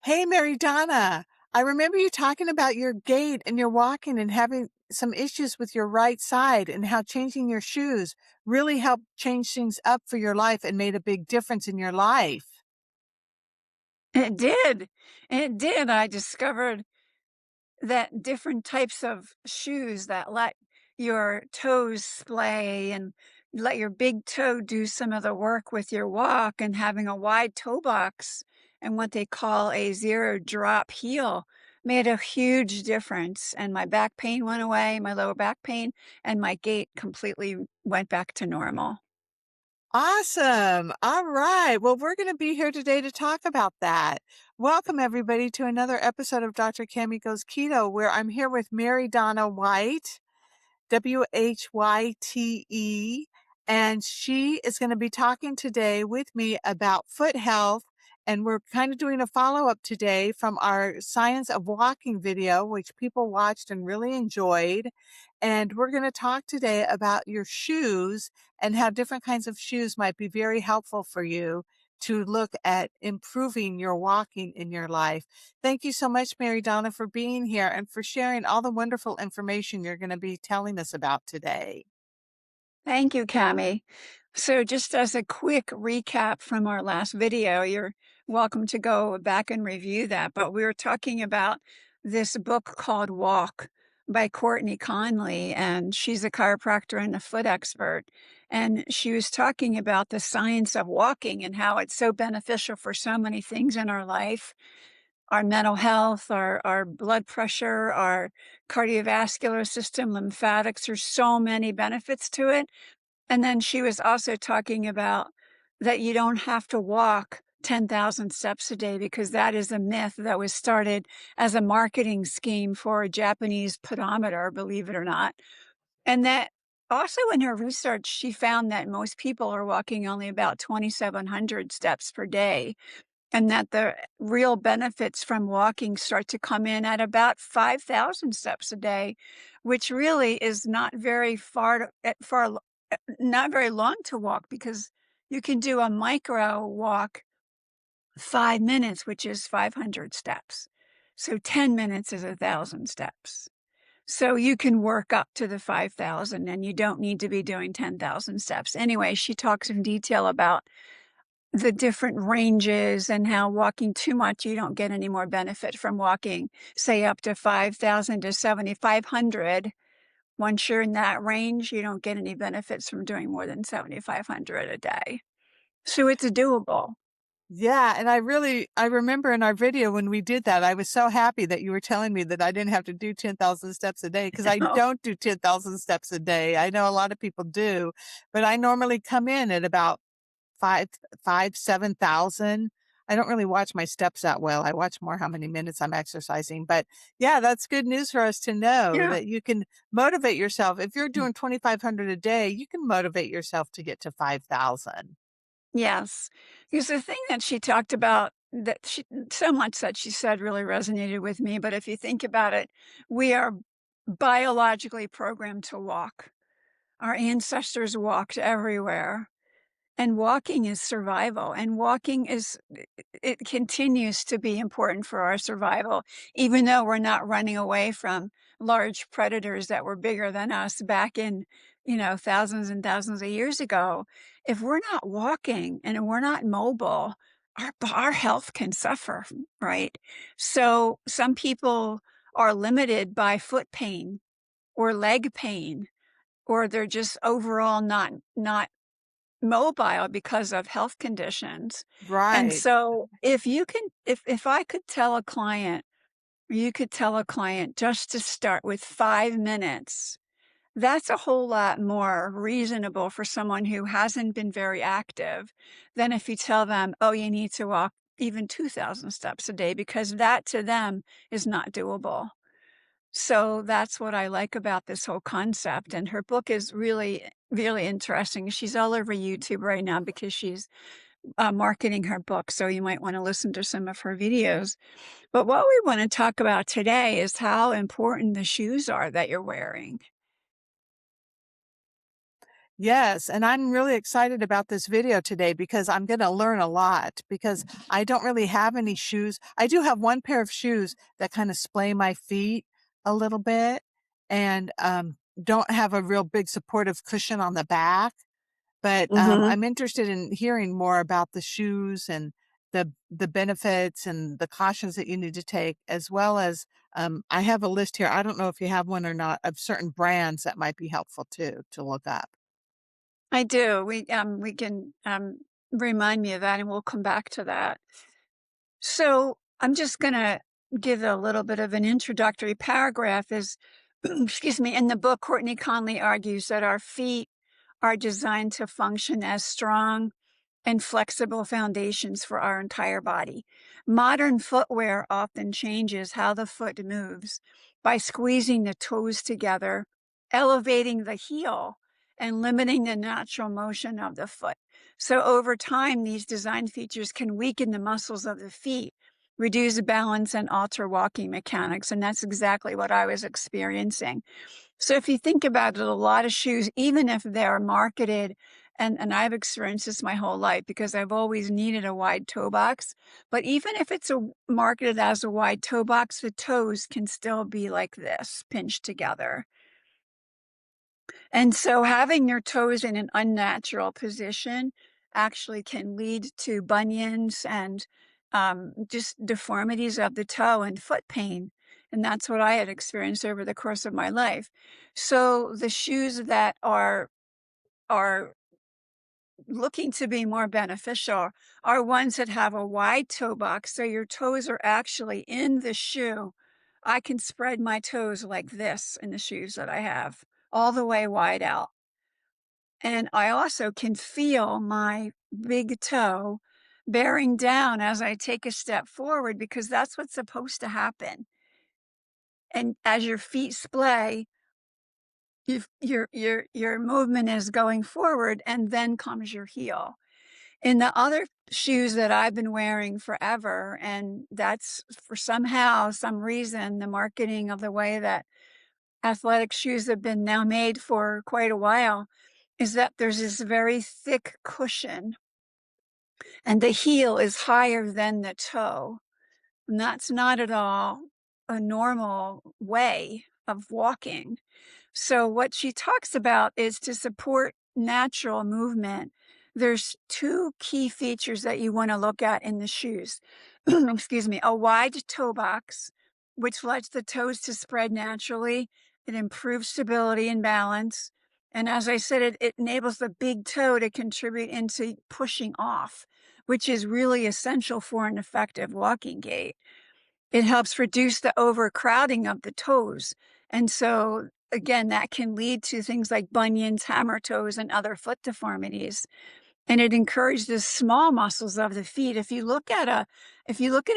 Hey, MaryDonna, I remember you talking about your gait and your walking and having some issues with your right side and how changing your shoes really helped change things up for your life and made a big difference in your life. It did. It did. I discovered that different types of shoes that let your toes splay and let your big toe do some of the work with your walk, and having a wide toe box and what they call a zero drop heel made a huge difference. And my back pain went away, my lower back pain, and my gait completely went back to normal. Awesome. All right. Well, we're going to be here today to talk about that. Welcome, everybody, to another episode of Dr. Cammy Goes Keto, where I'm here with MaryDonna White. Whyte, and she is going to be talking today with me about foot health. And we're kind of doing a follow up today from our Science of Walking video, which people watched and really enjoyed. And we're going to talk today about your shoes and how different kinds of shoes might be very helpful for you to look at improving your walking in your life. Thank you so much, MaryDonna, for being here and for sharing all the wonderful information you're going to be telling us about today. Thank you, Cammy. So just as a quick recap from our last video, you're welcome to go back and review that. But we were talking about this book called Walk by Courtney Conley, and she's a chiropractor and a foot expert. And she was talking about the science of walking and how it's so beneficial for so many things in our life, our mental health, our blood pressure, our cardiovascular system, lymphatics. There's so many benefits to it. And then she was also talking about that you don't have to walk 10,000 steps a day, because that is a myth that was started as a marketing scheme for a Japanese pedometer, believe it or not. And that also, in her research, she found that most people are walking only about 2,700 steps per day, and that the real benefits from walking start to come in at about 5,000 steps a day, which really is not very not very long to walk, because you can do a micro walk 5 minutes, which is 500 steps. So 10 minutes is 1,000 steps. So you can work up to the 5,000 and you don't need to be doing 10,000 steps. Anyway, she talks in detail about the different ranges and how walking too much, you don't get any more benefit from walking, say, up to 5,000 to 7,500. Once you're in that range, you don't get any benefits from doing more than 7,500 a day. So it's doable. Yeah, and I remember in our video when we did that, I was so happy that you were telling me that I didn't have to do 10,000 steps a day because I don't do 10,000 steps a day. I know a lot of people do, but I normally come in at about five, 7,000. I don't really watch my steps that well. I watch more how many minutes I'm exercising. But yeah, that's good news for us to know Yeah. that you can motivate yourself. If you're doing 2,500 a day, you can motivate yourself to get to 5,000. Yes. Because the thing that she talked about, that she so much that she said really resonated with me. But if you think about it, we are biologically programmed to walk. Our ancestors walked everywhere. And walking is survival, and walking is it continues to be important for our survival, even though we're not running away from large predators that were bigger than us back in, thousands and thousands of years ago. If we're not walking and we're not mobile, our health can suffer, right? So some people are limited by foot pain or leg pain, or they're just overall not mobile because of health conditions. And Right. so if I could tell a client, or you could tell a client, just to start with 5 minutes, that's a whole lot more reasonable for someone who hasn't been very active than if you tell them, oh, you need to walk even 2,000 steps a day, because that to them is not doable. So that's what I like about this whole concept. And her book is really, really interesting. She's all over YouTube right now because she's marketing her book. So you might want to listen to some of her videos. But what we want to talk about today is how important the shoes are that you're wearing. Yes, and I'm really excited about this video today because I'm going to learn a lot because I don't really have any shoes. I do have one pair of shoes that kind of splay my feet a little bit and don't have a real big supportive cushion on the back. But Mhm. I'm interested in hearing more about the shoes and the benefits and the cautions that you need to take, as well as I have a list here. I don't know if you have one or not of certain brands that might be helpful too to look up. I do. We can, remind me of that, and we'll come back to that. So, I'm just gonna give a little bit of an introductory paragraph is excuse me, in the book, Courtney Conley argues that our feet are designed to function as strong and flexible foundations for our entire body. Modern footwear often changes how the foot moves by squeezing the toes together, elevating the heel, and limiting the natural motion of the foot. So, over time, these design features can weaken the muscles of the feet, reduce balance, and alter walking mechanics. And that's exactly what I was experiencing. So if you think about it, a lot of shoes, even if they're marketed, and I've experienced this my whole life because I've always needed a wide toe box, but even if it's marketed as a wide toe box, the toes can still be like this, pinched together. And so having your toes in an unnatural position actually can lead to bunions and just deformities of the toe and foot pain. And that's what I had experienced over the course of my life. So the shoes that are looking to be more beneficial are ones that have a wide toe box. So your toes are actually in the shoe. I can spread my toes like this in the shoes that I have, all the way wide out. And I also can feel my big toe bearing down as I take a step forward because that's what's supposed to happen. And as your feet splay, your movement is going forward, and then comes your heel. In the other shoes that I've been wearing forever, and that's for somehow, some reason, the marketing of the way that athletic shoes have been now made for quite a while, is that there's this very thick cushion and the heel is higher than the toe. And that's not at all a normal way of walking. So what she talks about is to support natural movement. There's two key features that you want to look at in the shoes. Excuse me, a wide toe box, which lets the toes to spread naturally. It improves stability and balance. And as I said, it enables the big toe to contribute into pushing off, which is really essential for an effective walking gait. It helps reduce the overcrowding of the toes. And so, again, that can lead to things like bunions, hammer toes, and other foot deformities. And it encourages the small muscles of the feet. If you look at a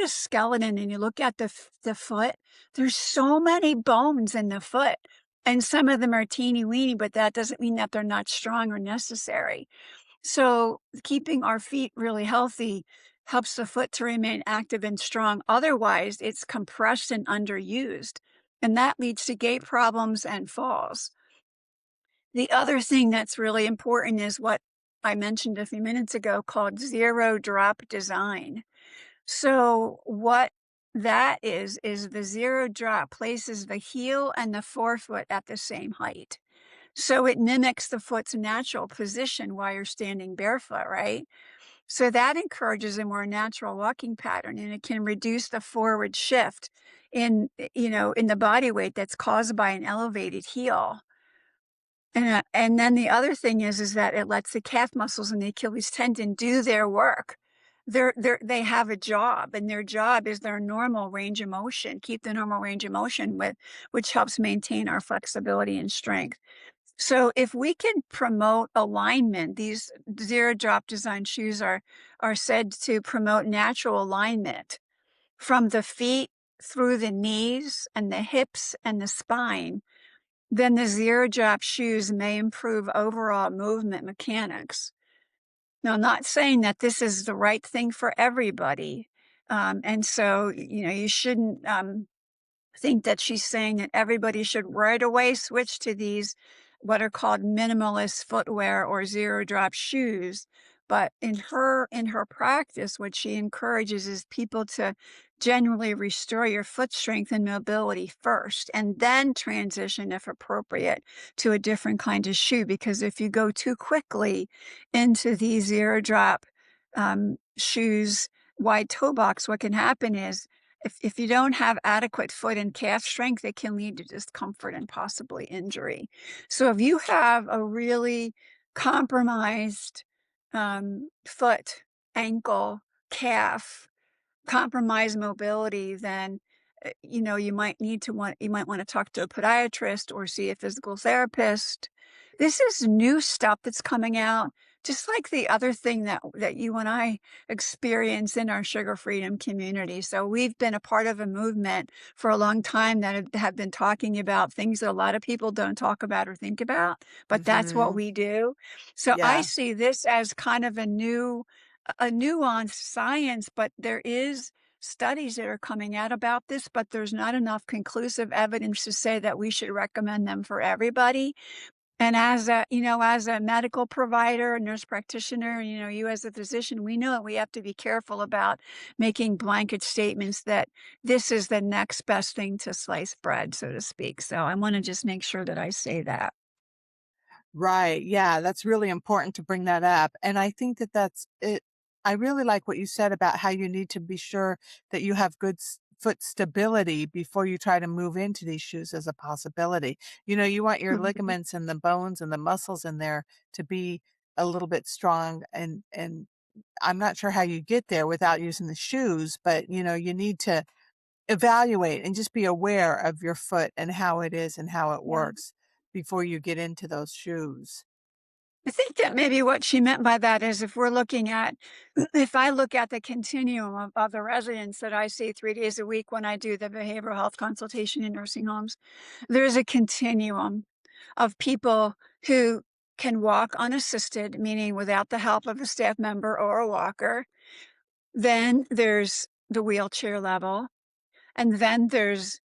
skeleton and you look at the foot, there's so many bones in the foot. And some of them are teeny weeny, but that doesn't mean that they're not strong or necessary. So keeping our feet really healthy helps the foot to remain active and strong. Otherwise, it's compressed and underused, and that leads to gait problems and falls. The other thing that's really important is what I mentioned a few minutes ago called zero drop design. So what that is the zero drop places the heel and the forefoot at the same height. So it mimics the foot's natural position while you're standing barefoot, right? So that encourages a more natural walking pattern and it can reduce the forward shift in the body weight that's caused by an elevated heel. And then the other thing is that it lets the calf muscles and the Achilles tendon do their work. They have a job, and their job is their normal range of motion, keep the normal range of motion which helps maintain our flexibility and strength. So if we can promote alignment, these zero drop design shoes are said to promote natural alignment from the feet through the knees and the hips and the spine, then the zero drop shoes may improve overall movement mechanics. Now, I'm not saying that this is the right thing for everybody. And so, you shouldn't think that she's saying that everybody should right away switch to these what are called minimalist footwear or zero drop shoes. But in her practice, what she encourages is people to generally restore your foot strength and mobility first, and then transition, if appropriate, to a different kind of shoe. Because if you go too quickly into these zero drop shoes, wide toe box, what can happen is if you don't have adequate foot and calf strength, it can lead to discomfort and possibly injury. So if you have a really compromised foot, ankle, calf, compromised mobility, then you might want to talk to a podiatrist or see a physical therapist. This is new stuff that's coming out, just like the other thing that you and I experience in our sugar freedom community. So we've been a part of a movement for a long time that have been talking about things that a lot of people don't talk about or think about, but that's what Mhm. we do. So I Yeah. see this as kind of a nuanced science, but there is studies that are coming out about this, but there's not enough conclusive evidence to say that we should recommend them for everybody. And as a medical provider, nurse practitioner, you as a physician, we know that we have to be careful about making blanket statements that this is the next best thing to sliced bread, so to speak. So I want to just make sure that I say that. Right. Yeah, that's really important to bring that up. And I think that that's it. I really like what you said about how you need to be sure that you have good foot stability before you try to move into these shoes as a possibility. You want your Mhm. ligaments and the bones and the muscles in there to be a little bit strong, and I'm not sure how you get there without using the shoes, but you need to evaluate and just be aware of your foot and how it is and how it Yeah. works before you get into those shoes. I think that maybe what she meant by that is if I look at the continuum of the residents that I see 3 days a week when I do the behavioral health consultation in nursing homes, there's a continuum of people who can walk unassisted, meaning without the help of a staff member or a walker. Then there's the wheelchair level, and then there's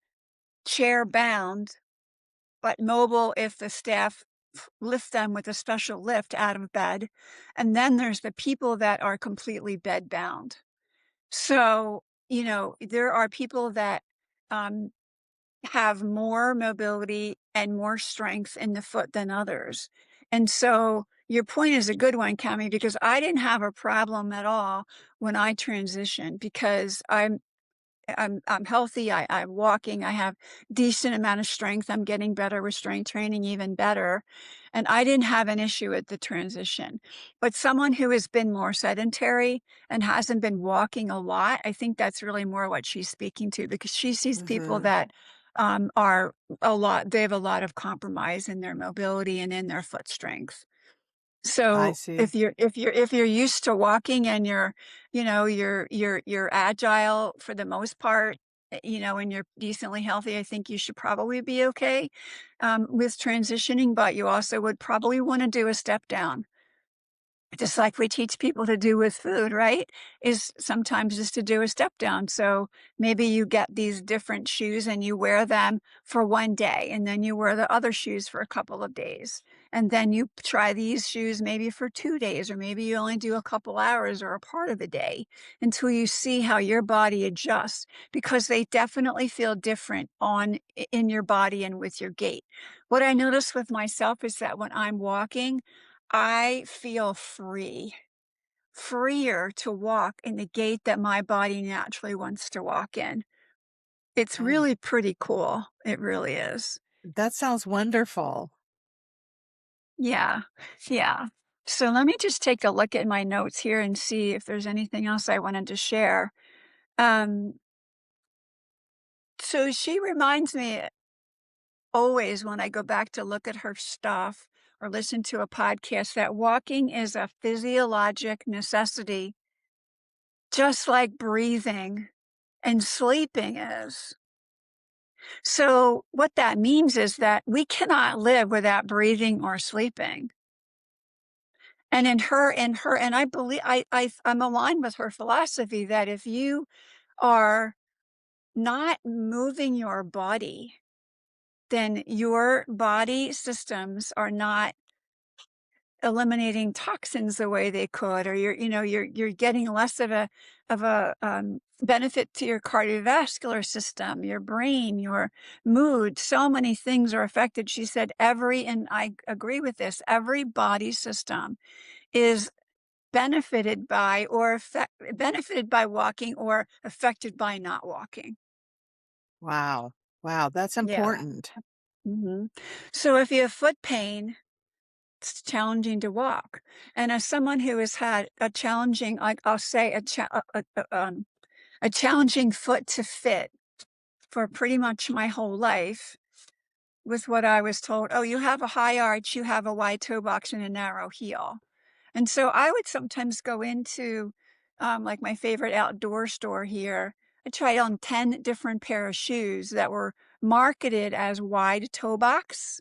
chair bound but mobile if the staff lift them with a special lift out of bed. And then there's the people that are completely bed bound. So, there are people that um, have more mobility and more strength in the foot than others. And so your point is a good one, Cammy, because I didn't have a problem at all when I transitioned because I'm healthy. I'm walking. I have decent amount of strength. I'm getting better with strength training, even better. And I didn't have an issue with the transition. But someone who has been more sedentary and hasn't been walking a lot, I think that's really more what she's speaking to because she sees people Mhm. that they have a lot of compromise in their mobility and in their foot strength. I So see. if you're used to walking and you're agile for the most part, and you're decently healthy, I think you should probably be okay with transitioning, but you also would probably want to do a step down just like we teach people to do with food, right? Is sometimes just to do a step down. So maybe you get these different shoes and you wear them for one day, and then you wear the other shoes for a couple of days. And then you try these shoes maybe for 2 days, or maybe you only do a couple hours or a part of the day until you see how your body adjusts because they definitely feel different in your body and with your gait. What I notice with myself is that when I'm walking, I feel freer to walk in the gait that my body naturally wants to walk in. It's Oh, really pretty cool. It really is. that sounds wonderful. Yeah. Yeah. So let me just take a look at my notes here and see if there's anything else I wanted to share. Um, so she reminds me always when I go back to look at her stuff or listen to a podcast that walking is a physiologic necessity, just like breathing and sleeping is. So what that means is that we cannot live without breathing or sleeping. And and I believe I'm aligned with her philosophy that if you are not moving your body, then your body systems are not eliminating toxins the way they could, or you're getting less of a benefit to your cardiovascular system, your brain, your mood. So many things are affected. She said and I agree with this, every body system is benefited by walking or affected by not walking. Wow. Wow, that's Yeah. important. hmm So if you have foot pain, it's challenging to walk. And as someone who has had a challenging, like I'll say, a challenging foot to fit for pretty much my whole life, with what I was told, oh, you have a high arch, you have a wide toe box and a narrow heel. And so I would sometimes go into like my favorite outdoor store here. I tried on 10 different pair of shoes that were marketed as wide toe box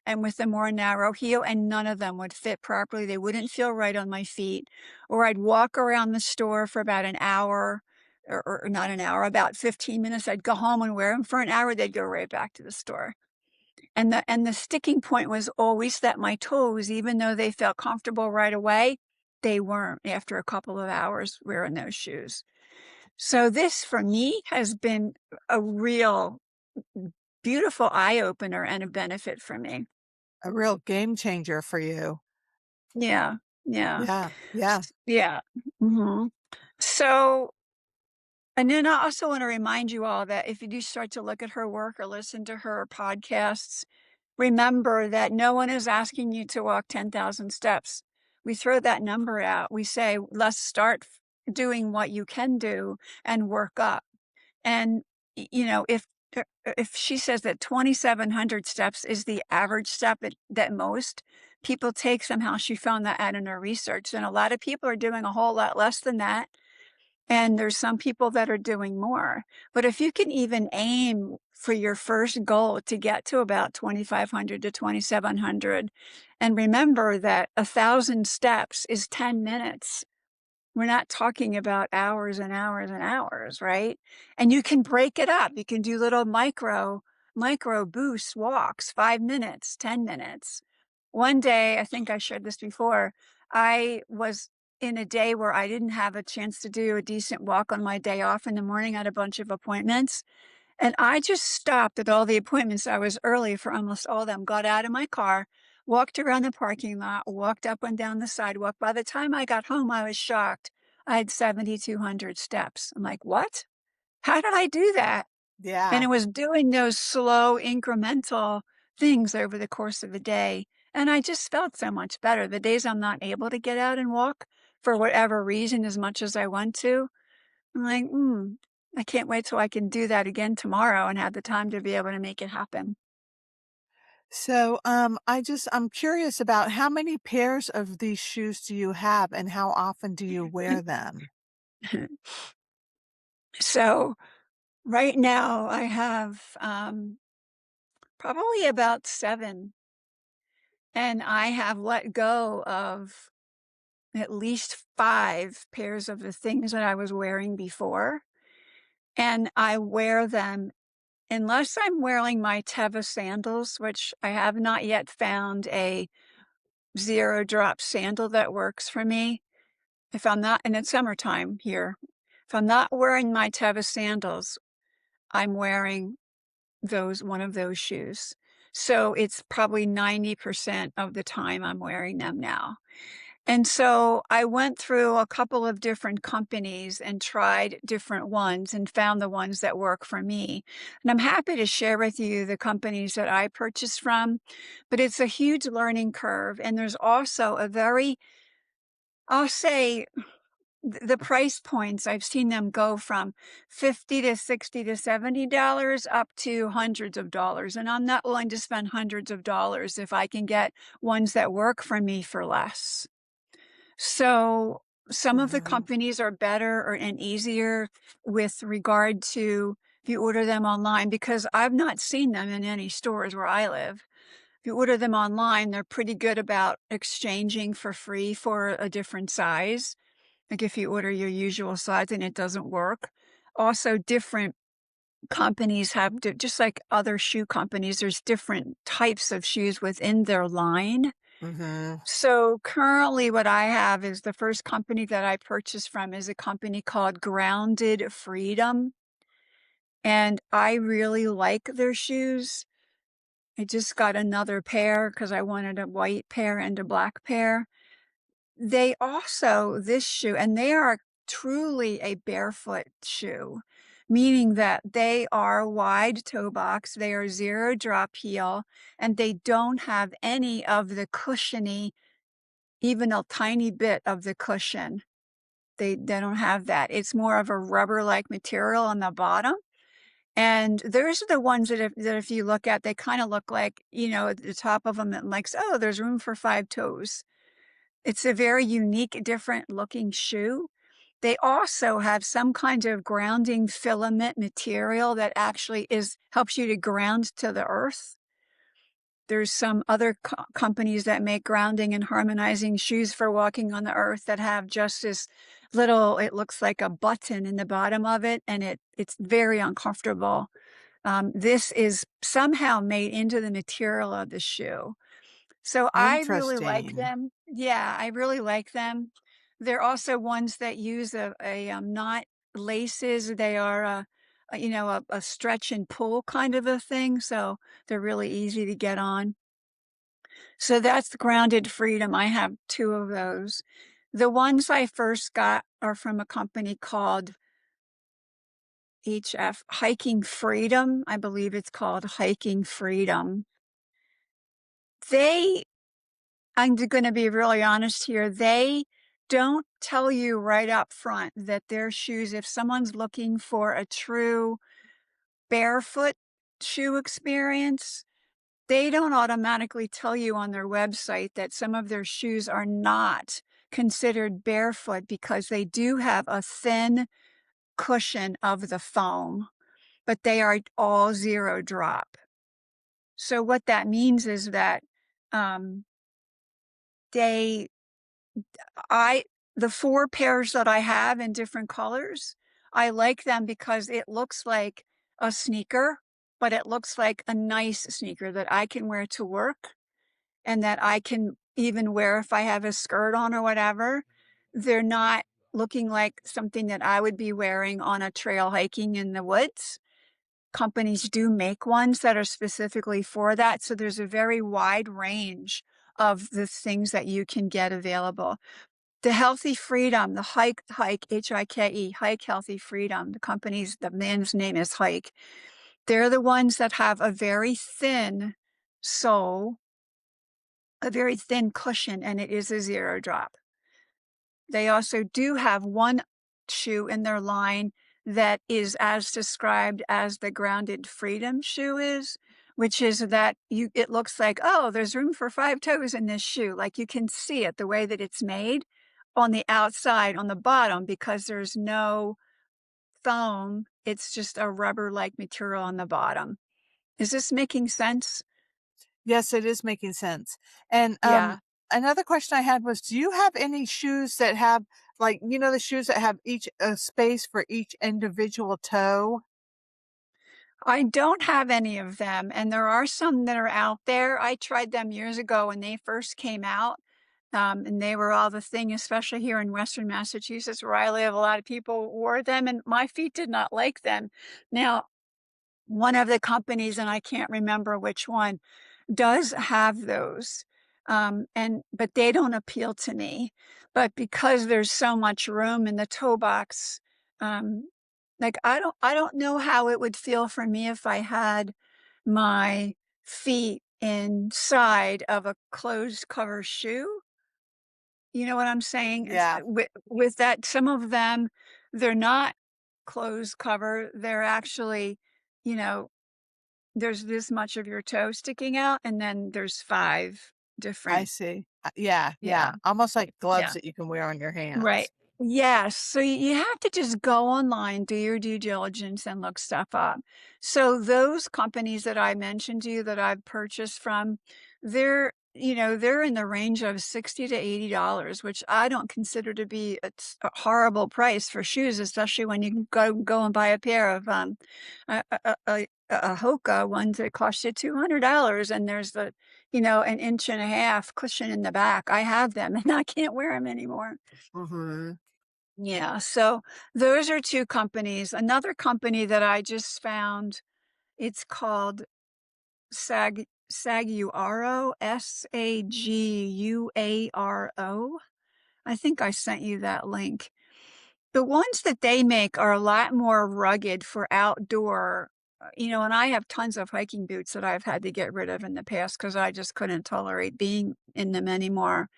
and with a more narrow heel, and none of them would fit properly. They wouldn't feel right on my feet. Or I'd walk around the store for about an hour, or not an hour, about 15 minutes. I'd go home and wear them for an hour. They'd go right back to the store. And the sticking point was always that my toes, even though they felt comfortable right away, they weren't after a couple of hours wearing those shoes. So this for me has been a real beautiful eye opener and a benefit for me. A real game changer for you. Yeah, yeah, Yeah, yeah. yeah. hmm So, and then I also want to remind you all that if you do start to look at her work or listen to her podcasts, remember that no one is asking you to walk 10,000 steps. We throw that number out. We say, let's start doing what you can do and work up. And, if she says that 2,700 steps is the average step that most people take, somehow she found that out in her research. And a lot of people are doing a whole lot less than that. And there's some people that are doing more. But if you can even aim for your first goal to get to about 2,500 to 2,700, and remember that 1,000 steps is 10 minutes. We're not talking about hours and hours and hours, right? And you can break it up. You can do little micro boost walks, 5 minutes, 10 minutes. One day, I think I shared this before, I was in a day where I didn't have a chance to do a decent walk on my day off in the morning. I had a bunch of appointments. And I just stopped at all the appointments. I was early for almost all of them, got out of my car, walked around the parking lot, walked up and down the sidewalk. By the time I got home, I was shocked. I had 7,200 steps. I'm like, what? How did I do that? And Yeah. it was doing those slow, incremental things over the course of a day. And I just felt so much better. The days I'm not able to get out and walk for whatever reason, as much as I want to, I'm like, I can't wait till I can do that again tomorrow and have the time to be able to make it happen. So, I'm curious about how many pairs of these shoes do you have and how often do you wear them? So right now I have probably about seven, and I have let go of at least five pairs of the things that I was wearing before. And I wear them unless I'm wearing my Teva sandals, which I have not yet found a zero drop sandal that works for me. If I'm not, and it's summertime here, if I'm not wearing my Teva sandals, I'm wearing one of those shoes. So it's probably 90% of the time I'm wearing them now. And so I went through a couple of different companies and tried different ones and found the ones that work for me. And I'm happy to share with you the companies that I purchased from, but it's a huge learning curve. And there's also I'll say, the price points, I've seen them go from 50 to 60 to $70 up to hundreds of dollars. And I'm not willing to spend hundreds of dollars if I can get ones that work for me for less. So some of the Mhm. companies are better and easier with regard to if you order them online, because I've not seen them in any stores where I live. If you order them online, they're pretty good about exchanging for free for a different size. Like if you order your usual size and it doesn't work. Also different companies have, just like other shoe companies, there's different types of shoes within their line. Mm-hmm. So currently what I have is the first company that I purchased from is a company called Grounded Freedom. And I really like their shoes. I just got another pair because I wanted a white pair and a black pair. They also, this shoe, and they are truly a barefoot shoe, meaning that they are wide toe box, they are zero drop heel, and they don't have any of the cushiony, even a tiny bit of the cushion. They don't have that. It's more of a rubber-like material on the bottom. And those are the ones that if you look at, they kind of look like, at the top of them, it likes, oh, there's room for 5 toes. It's a very unique, different looking shoe. They also have some kind of grounding filament material that actually helps you to ground to the earth. There's some other companies that make grounding and harmonizing shoes for walking on the earth that have just this little, it looks like a button in the bottom of it, and it's very uncomfortable. This is somehow made into the material of the shoe. So I really like Interesting. them. Yeah, I really like them. They're also ones that use not laces. They are a stretch and pull kind of a thing. So they're really easy to get on. So that's the Grounded Freedom. I have two of those. The ones I first got are from a company called Hiking Freedom. I believe it's called Hiking Freedom. They I'm going to be really honest here. They don't tell you right up front that their shoes, if someone's looking for a true barefoot shoe experience, they don't automatically tell you on their website that some of their shoes are not considered barefoot because they do have a thin cushion of the foam, but they are all zero drop. So what that means is that um, they I the 4 pairs that I have in different colors, I like them because it looks like a sneaker, but it looks like a nice sneaker that I can wear to work and that I can even wear if I have a skirt on or whatever. They're not looking like something that I would be wearing on a trail hiking in the woods. Companies do make ones that are specifically for that, so there's a very wide range of the things that you can get available. The Healthy Freedom, the Hike, H-I-K-E, Hike Healthy Freedom, the man's name is Hike. They're the ones that have a very thin sole, a very thin cushion, and it is a zero drop. They also do have one shoe in their line that is as described as the Grounded Freedom shoe is, which is that it looks like, oh, there's room for 5 toes in this shoe. Like you can see it the way that it's made on the outside, on the bottom, because there's no foam. It's just a rubber-like material on the bottom. Is this making sense? Yes, it is making sense. And, Yeah. another question I had was, do you have any shoes that have, like, the shoes that have each a space for each individual toe? I don't have any of them, and there are some that are out there. I tried them years ago when they first came out, and they were all the thing, especially here in Western Massachusetts, where I live. A lot of people wore them, and my feet did not like them. Now, one of the companies, and I can't remember which one, does have those. But they don't appeal to me. But because there's so much room in the toe box, um, like I don't know how it would feel for me if I had my feet inside of a closed cover shoe. You know what I'm saying? Yeah, With that, some of them, they're not closed cover. They're actually, you know, there's this much of your toe sticking out, and then there's 5 I different. see. Yeah, Yeah, yeah, almost like gloves yeah, that you can wear on your right. hands. Yes, so you have to just go online, do your due diligence, and look stuff up. So those companies that I mentioned to you that I've purchased from, they're they're in the range of 60 to $80, which I don't consider to be a horrible price for shoes, especially when you can go and buy a pair of a Hoka ones that cost you $200, and there's an inch and a half cushion in the back. I have them, and I can't wear them anymore. Mhm. Yeah, so those are two companies. Another company that I just found, it's called Saguaro, Saguaro. I think I sent you that link. The ones that they make are a lot more rugged for outdoor, and I have tons of hiking boots that I've had to get rid of in the past because I just couldn't tolerate being in them anymore.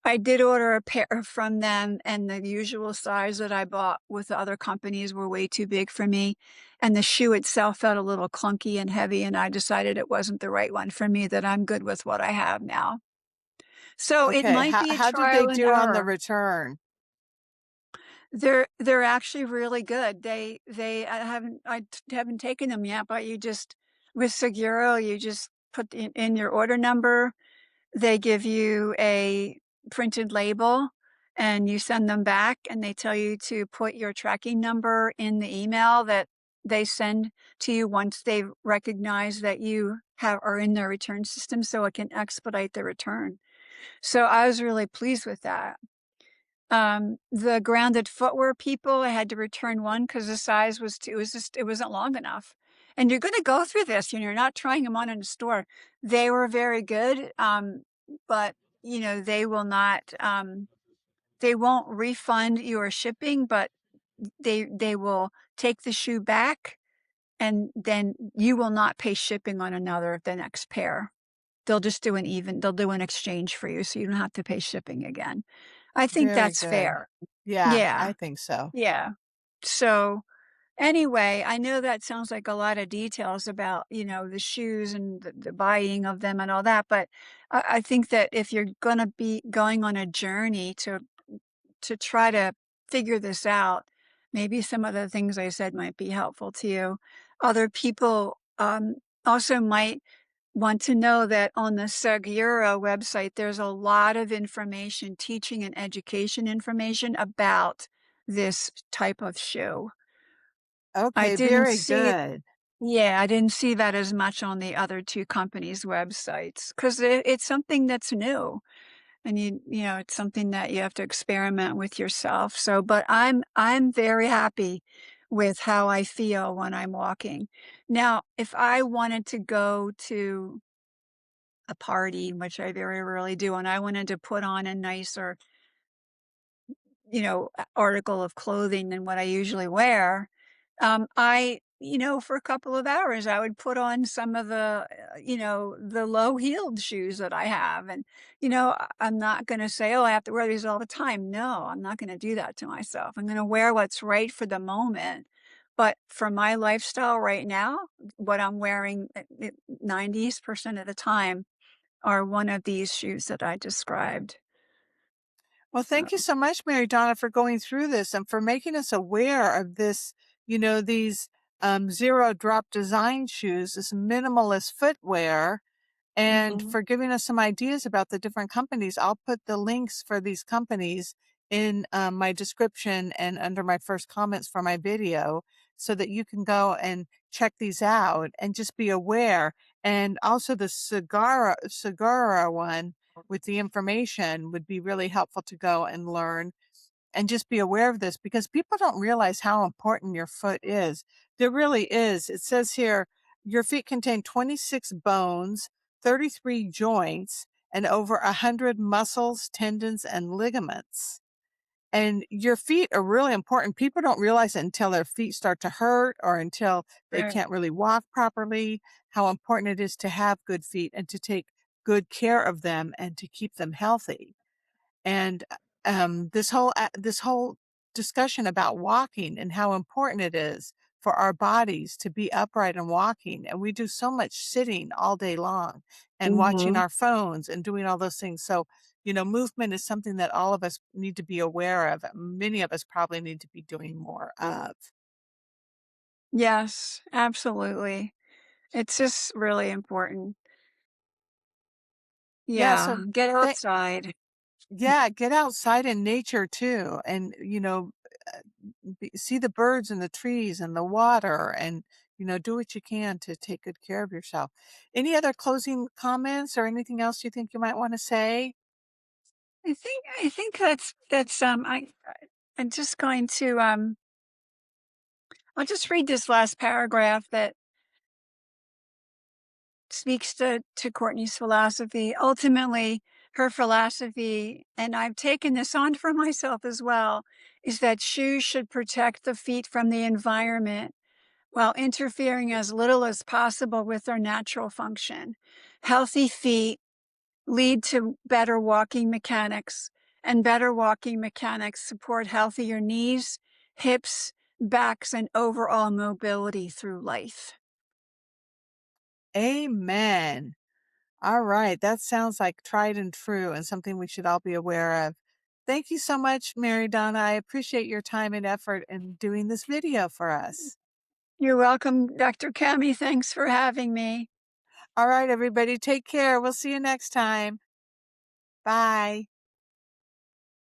I did order a pair from them, and the usual size that I bought with the other companies were way too big for me, and the shoe itself felt a little clunky and heavy, and I decided it wasn't the right one for me, that I'm good with what I have now. So it Okay, might how be a how did they trial and do on the error. return? They're actually really good. I haven't taken them yet, but you just with Seguro, you just put in your order number. They give you a printed label and you send them back, and they tell you to put your tracking number in the email that they send to you once they recognize that you are in their return system, so it can expedite the return. So I was really pleased with that. The grounded footwear people, I had to return one because the size was too, it wasn't long enough. And you're going to go through this, you're not trying them on in a store. They were very good. But they will not, they won't refund your shipping, but they will take the shoe back, and then you will not pay shipping on the next pair. They'll do an exchange for you, so you don't have to pay shipping again. I think Very that's good. fair. Yeah, Yeah, I think so. yeah. So, anyway, I know that sounds like a lot of details about, the shoes and the buying of them and all that, but I think that if you're gonna be going on a journey to try to figure this out, maybe some of the things I said might be helpful to you. Other people, also might want to know that on the Segura website, there's a lot of information, teaching and education information about this type of shoe. I Okay, didn't very see, good. yeah, I didn't see that as much on the other two companies' websites because it's something that's new, and it's something that you have to experiment with yourself. So, but I'm very happy with how I feel when I'm walking. Now, if I wanted to go to a party, which I very rarely do, and I wanted to put on a nicer, article of clothing than what I usually wear, for a couple of hours, I would put on some of the low-heeled shoes that I have, and, I'm not gonna say, "Oh, I have to wear these all the time." No, I'm not gonna do that to myself. I'm gonna wear what's right for the moment, but for my lifestyle right now, what I'm wearing 90% of the time are one of these shoes that I described. Well, So, thank you so much, MaryDonna, for going through this and for making us aware of this, these zero drop design shoes, this minimalist footwear, and mhm. for giving us some ideas about the different companies. I'll put the links for these companies in my description and under my first comments for my video so that you can go and check these out and just be aware. And also the Sagara one with the information would be really helpful to go and learn and just be aware of this because people don't realize how important your foot is. There really is. It says here, your feet contain 26 bones, 33 joints, and over 100 muscles, tendons, and ligaments. And your feet are really important. People don't realize it until their feet start to hurt or until they Right. can't really walk properly, how important it is to have good feet and to take good care of them and to keep them healthy. And, this whole discussion about walking and how important it is for our bodies to be upright and walking, and we do so much sitting all day long and watching Mhm. our phones and doing all those things. So, movement is something that all of us need to be aware of. Many of us probably need to be doing more of. Yes, absolutely. It's just really important. Yeah, so Yeah, get th outside. yeah, get outside in nature too, and, uh, see the birds and the trees and the water and, do what you can to take good care of yourself. Any other closing comments or anything else you think you might wanna say? I think that's I'm just going to I'll just read this last paragraph that speaks to Courtney's philosophy. Ultimately, her philosophy, and I've taken this on for myself as well, is that shoes should protect the feet from the environment while interfering as little as possible with their natural function. Healthy feet lead to better walking mechanics, and better walking mechanics support healthier knees, hips, backs, and overall mobility through life. Amen. Alright, that sounds like tried and true and something we should all be aware of. Thank you so much, MaryDonna. I appreciate your time and effort in doing this video for us. You're welcome, Dr. Cammy. Thanks for having me. Alright, everybody, take care. We'll see you next time. Bye.